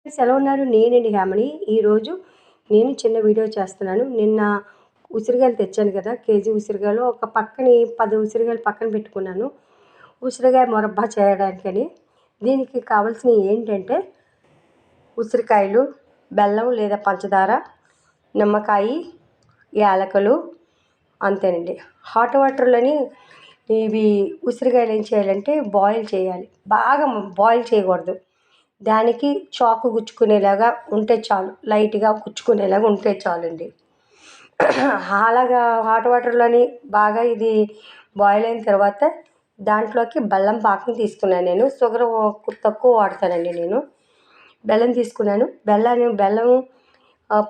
ఎలా ఉన్నారు? నేనండి హేమని. ఈరోజు నేను చిన్న వీడియో చేస్తున్నాను. నిన్న ఉసిరికాయలు తెచ్చాను కదా, కేజీ ఉసిరికాయలు ఒక పక్కని 10 ఉసిరికాయలు పక్కన పెట్టుకున్నాను ఉసిరికాయ మురబ్బా చేయడానికని. దీనికి కావాల్సినవి ఏంటంటే ఉసిరికాయలు, బెల్లం లేదా పంచదార, నిమ్మకాయ, యాలకులు, అంతేనండి. హాట్ వాటర్లోని ఇవి ఉసిరికాయలు ఏం చేయాలంటే బాయిల్ చేయాలి. బాగా బాయిల్ చేయకూడదు. దానికి చాకు గుచ్చుకునేలాగా ఉంటే చాలు, లైట్గా గుచ్చుకునేలాగా ఉంటే చాలండి. అలాగా హాట్ వాటర్లోని బాగా ఇది బాయిల్ అయిన తర్వాత దాంట్లోకి బెల్లం పాకం తీసుకున్నాను. నేను షుగర్ తక్కువ వాడతానండి. నేను బెల్లం తీసుకున్నాను. బెల్లం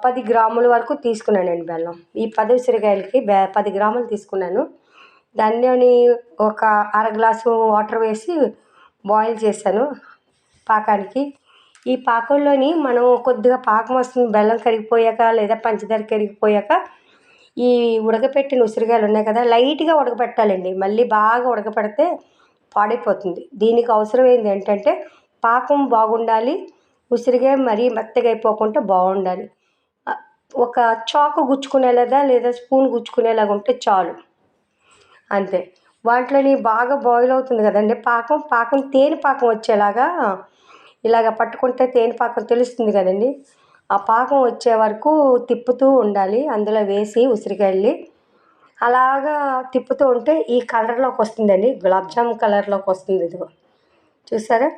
10 గ్రాముల వరకు తీసుకున్నానండి. బెల్లం ఈ 10 ఉసిరికాయలకి 10 గ్రాములు తీసుకున్నాను. దానిలోని ఒక అర గ్లాసు వాటర్ వేసి బాయిల్ చేశాను పాకానికి. ఈ పాకంలోని మనం కొద్దిగా పాకం వస్తుంది, బెల్లం కరిగిపోయాక లేదా పంచదార కరిగిపోయాక ఈ ఉడకపెట్టిన ఉసిరికాయలు ఉన్నాయి కదా, లైట్గా ఉడకపెట్టాలండి. మళ్ళీ బాగా ఉడకపెడితే పాడైపోతుంది. దీనికి అవసరమైంది ఏంటంటే పాకం బాగుండాలి, ఉసిరికాయ మరీ మెత్తగా అయిపోకుండా బాగుండాలి. ఒక చాకు గుచ్చుకునేలాగా లేదా స్పూన్ గుచ్చుకునేలాగా ఉంటే చాలు, అంతే. వాటిలోని బాగా బాయిల్ అవుతుంది కదండి పాకం తేనె పాకం వచ్చేలాగా ఇలాగ పట్టుకుంటే తేనె పాకం తెలుస్తుంది కదండి. ఆ పాకం వచ్చే వరకు తిప్పుతూ ఉండాలి. అందులో వేసి ఉసిరికాయల్ని అలాగా తిప్పుతూ ఉంటే ఈ కలర్లోకి వస్తుందండి, గులాబ్ జామ్ కలర్లోకి వస్తుంది. ఇదిగో చూసారా?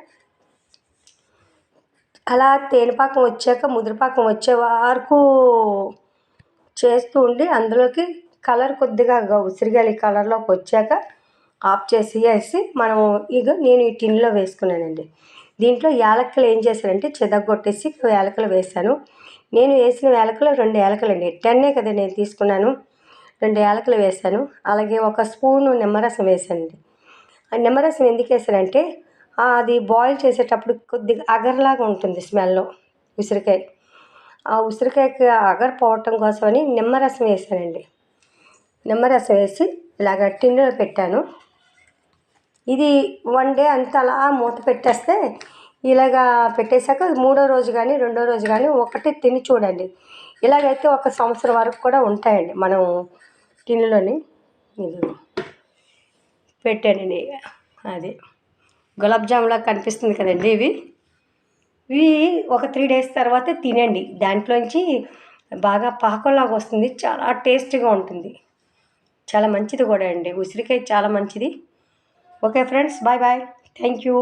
అలా తేనెపాకం వచ్చాక ముదిరిపాకం వచ్చే వరకు చేస్తూ ఉండి అందులోకి కలర్ కొద్దిగా ఉసిరికాయలు కలర్లోకి వచ్చాక ఆఫ్ చేసి మనం నేను ఈ టిన్లో వేసుకున్నానండి. దీంట్లో యాలక్కలు ఏం చేశానంటే చెదగొట్టేసి యాలకులు వేసాను. నేను వేసిన యాలకులు 2 యాలకులండి. 10 కదా నేను తీసుకున్నాను. 2 యాలకులు వేసాను. అలాగే ఒక స్పూను నిమ్మరసం వేసానండి. ఆ నిమ్మరసం ఎందుకు వేసానంటే అది బాయిల్ చేసేటప్పుడు కొద్దిగా అగర్లాగా ఉంటుంది స్మెల్ ఉసిరికాయ. ఆ ఉసిరికాయకి అగర్ పోవటం కోసమని నిమ్మరసం వేసానండి. నిమ్మరసం వేసి ఇలాగ టిన్నులో పెట్టాను. ఇది 1 డే అంతా అలా మూత పెట్టేస్తే ఇలాగా పెట్టేశాక 3వ రోజు కానీ 2వ రోజు కానీ ఒకటి తిని చూడండి. ఇలాగైతే 1 సంవత్సరం వరకు కూడా ఉంటాయండి. మనం టిన్నులోని ఇది పెట్టానండి. అది గులాబ్ జామ్లా కనిపిస్తుంది కదండి. ఇవి ఒక 3 డేస్ తర్వాత తినండి. దాంట్లోంచి బాగా పాకంలాగా వస్తుంది. చాలా టేస్టీగా ఉంటుంది. చాలా మంచిది కూడా అండి. ఉసిరికాయ చాలా మంచిది. Okay friends, bye bye. Thank you.